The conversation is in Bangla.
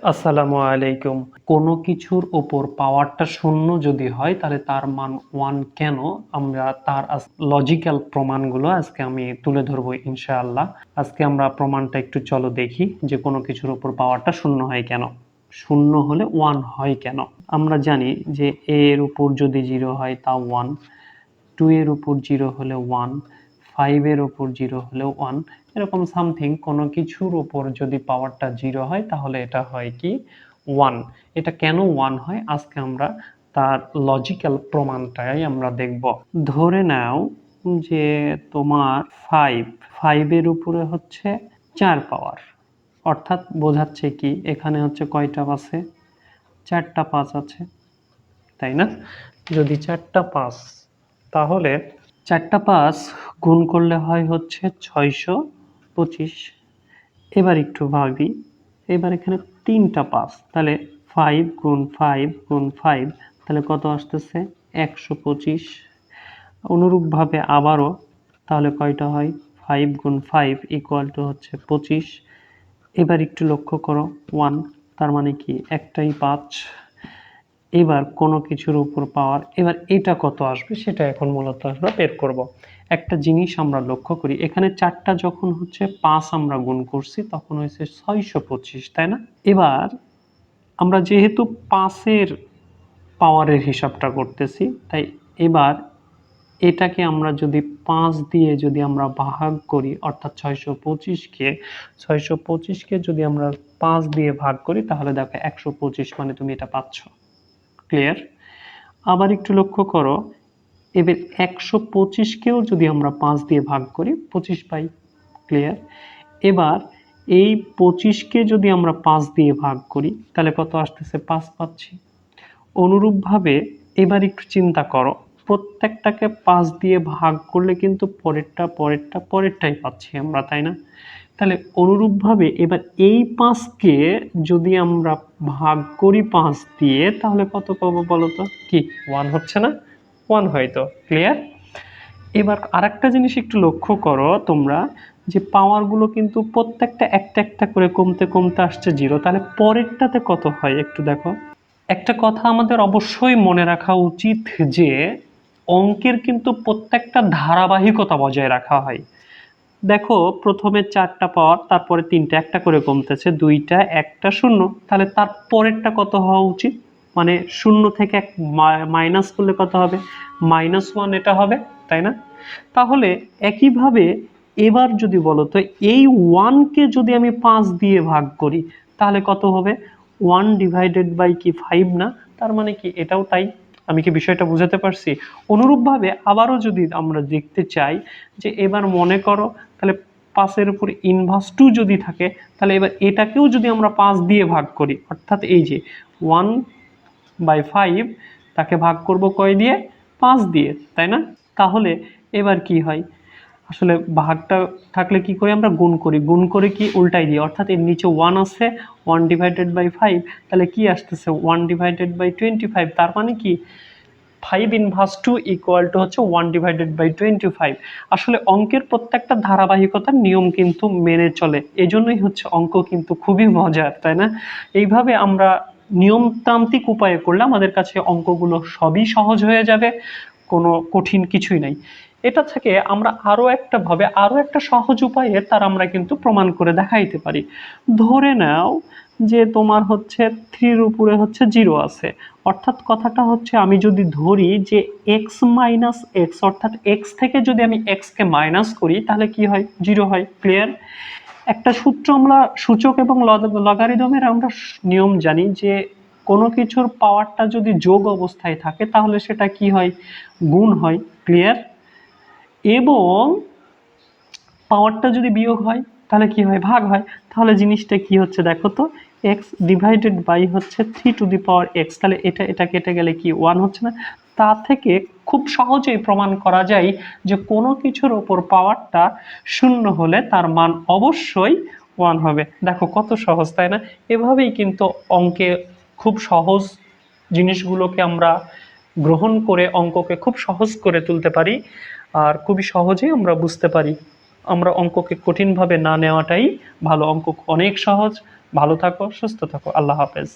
আসসালামু আলাইকুম। কোনো কিছুর উপর পাওয়ারটা শূন্য যদি হয় তাহলে তার মান 1 কেন? আমরা তার লজিক্যাল প্রমাণগুলো আজকে আমি তুলে ধরবো ইনশাআল্লাহ। আজকে আমরা প্রমাণটা একটু চলো দেখি যে কোনো কিছুর উপর পাওয়ারটা শূন্য হয় কেন? শূন্য হলে 1 হয় কেন? আমরা জানি যে a এর উপর যদি 0 হয় তা 1, 2 এর উপর 0 হলে 1, 5 এর উপর 0 হলেও 1, এরকম সামথিং কোনো কিছুর উপর যদি পাওয়ারটা 0 হয় তাহলে এটা হয় কি 1। এটা কেন 1 হয় আজকে আমরা তার লজিক্যাল প্রমাণটাই আমরা দেখব। ধরে নাও যে তোমার 5 এর উপরে হচ্ছে 4 পাওয়ার, অর্থাৎ বোঝাচ্ছে কি এখানে হচ্ছে কয়টা আছে, 4টা 5 আছে, তাই না? যদি 4টা 5, তাহলে 4টা 5 গুণ করলে হয় হচ্ছে 625। এবার একটু ভাবি, এবার এখানে 3টা 5, তাহলে 5 গুণ 5 গুণ 5, তাহলে কত আসতেছে 125। অনুরূপভাবে আবারও তাহলে কয়টা হয়, 5 গুণ 5 ইকুয়াল টু হচ্ছে 25। এবার একটু লক্ষ্য করো 1, তার মানে কি একটাই 5। এবার কোনো কিছুর উপর পাওয়ার, এবার এটা কত আসবে সেটা এখন মূলত আমরা বের করব। একটা জিনিস আমরা লক্ষ্য করি, এখানে 4টা যখন হচ্ছে 5 আমরা গুণ করছি তখন হয়েছে 625, তাই না? এবার আমরা যেহেতু 5-এর পাওয়ারের হিসাবটা করতেছি, তাই এবার এটাকে আমরা যদি 5 দিয়ে যদি আমরা ভাগ করি, অর্থাৎ 625কে যদি আমরা 5 দিয়ে ভাগ করি তাহলে দেখো 125, মানে তুমি এটা পাচ্ছ। ক্লিয়ার? আবার একটু লক্ষ্য করো, এবার 125কেও যদি আমরা 5 দিয়ে ভাগ করি 25 পাই। ক্লিয়ার? এবার এই 25কে যদি আমরা 5 দিয়ে ভাগ করি তাহলে কত আসতেছে, 5 পাচ্ছি। অনুরূপভাবে এবার একটু চিন্তা করো, প্রত্যেকটাকে 5 দিয়ে ভাগ করলে কিন্তু পরেরটাই পাচ্ছি আমরা, তাই না? তাহলে অনুরূপভাবে এবার এই 5কে যদি আমরা ভাগ করি 5 দিয়ে তাহলে কত পাবো বলো তো? কি 1 হচ্ছে না? 1 হয়তো। ক্লিয়ার? এবার আরেকটা জিনিস একটু লক্ষ্য করো তোমরা, যে পাওয়ারগুলো কিন্তু প্রত্যেকটা একটা একটা করে কমতে কমতে আসছে 0, তাহলে পরেরটাতে কত হয় একটু দেখো। একটা কথা আমাদের অবশ্যই মনে রাখা উচিত যে অঙ্কের কিন্তু প্রত্যেকটা ধারাবাহিকতা বজায় রাখা হয়। দেখো প্রথমে 4টা পাওয়ার, তারপরে 3টা, একটা করে কমতেছে, 2টা, 1টা, 0, তাহলে তার পরেরটা কত হওয়া উচিত? মানে 0 থেকে 1 মাইনাস করলে কত হবে? -1 এটা হবে, তাই না? তাহলে একইভাবে এবার যদি বলো তো এই 1কে যদি আমি 5 দিয়ে ভাগ করি তাহলে কত হবে? 1 ডিভাইডেড বাই কি 5 না? তার মানে কি এটাও তাই। আমি কি বিষয়টা বুঝাতে পারছি? অনুরূপভাবে আবারও যদি আমরা দেখতে চাই যে এবার মনে করো তাহলে 5-এর উপর ইনভার্স 2 যদি থাকে তাহলে এবার এটাকেও যদি আমরা 5 দিয়ে ভাগ করি, অর্থাৎ এই যে 1/5, তাকে ভাগ করব কয় দিয়ে? 5 দিয়ে, তাই না? তাহলে এবার কি হয়, আসলে ভাগটা থাকলে কি করি আমরা? গুণ করি, গুণ করে কি উল্টাই দিই, অর্থাৎ এর নিচে 1 আছে, 1/5, তাহলে কি আসতেছে 1/25, তার মানে কি 5 ইকুয়াল টু হচ্ছে 1/25। আসলে অঙ্কের প্রত্যেকটা ধারাবাহিকতার নিয়ম কিন্তু মেনে চলে, এজন্যই হচ্ছে অঙ্ক কিন্তু খুবই মজার, তাই না? এইভাবে আমরা নিয়মতান্ত্রিক উপায়ে করলে আমাদের কাছে অঙ্কগুলো সবই সহজ হয়ে যাবে, কোনো কঠিন কিছুই নাই। এটা থেকে আমরা আরো একটা সহজ উপায়ে তার আমরা কিন্তু প্রমাণ করে দেখাইতে পারি। ধরে নাও যে তোমার হচ্ছে 3 এর উপরে হচ্ছে 0 আছে, অর্থাৎ কথাটা হচ্ছে আমি যদি ধরি যে x মাইনাস এক্স, অর্থাৎ x থেকে যদি আমি x কে মাইনাস করি তাহলে কি হয়? 0 হয়। ক্লিয়ার? একটা সূত্র আমরা সূচক এবং লগারিদমের আমরা নিয়ম জানি যে কোনো কিছুর পাওয়ারটা যদি যোগ অবস্থায় থাকে তাহলে সেটা কি হয়? গুণ হয়। ক্লিয়ার? এবং পাওয়ারটা যদি বিয়োগ হয় তাহলে কি হয়? ভাগ হয়। তাহলে জিনিসটা কি হচ্ছে দেখো তো, x ডিভাইডেড বাই হচ্ছে 3 টু দি পাওয়ার x, তাহলে এটা কেটে গেলে কি 1 হচ্ছে না? তা থেকে খুব সহজেই প্রমাণ করা যায় যে কোনো কিছুর ওপর পাওয়ারটা 0 হলে তার মান অবশ্যই 1 হবে। দেখো কত সহজ, তাই না? এভাবেই কিন্তু অঙ্কে খুব সহজ জিনিসগুলোকে আমরা গ্রহণ করে অঙ্ককে খুব সহজ করে তুলতে পারি, আর খুবই সহজেই আমরা বুঝতে পারি। আমরা অঙ্ককে কঠিনভাবে না নেওয়াটাই ভালো। অঙ্ক অনেক সহজ, ভালো থাকো, সুস্থ থাকো। আল্লাহ হাফেজ।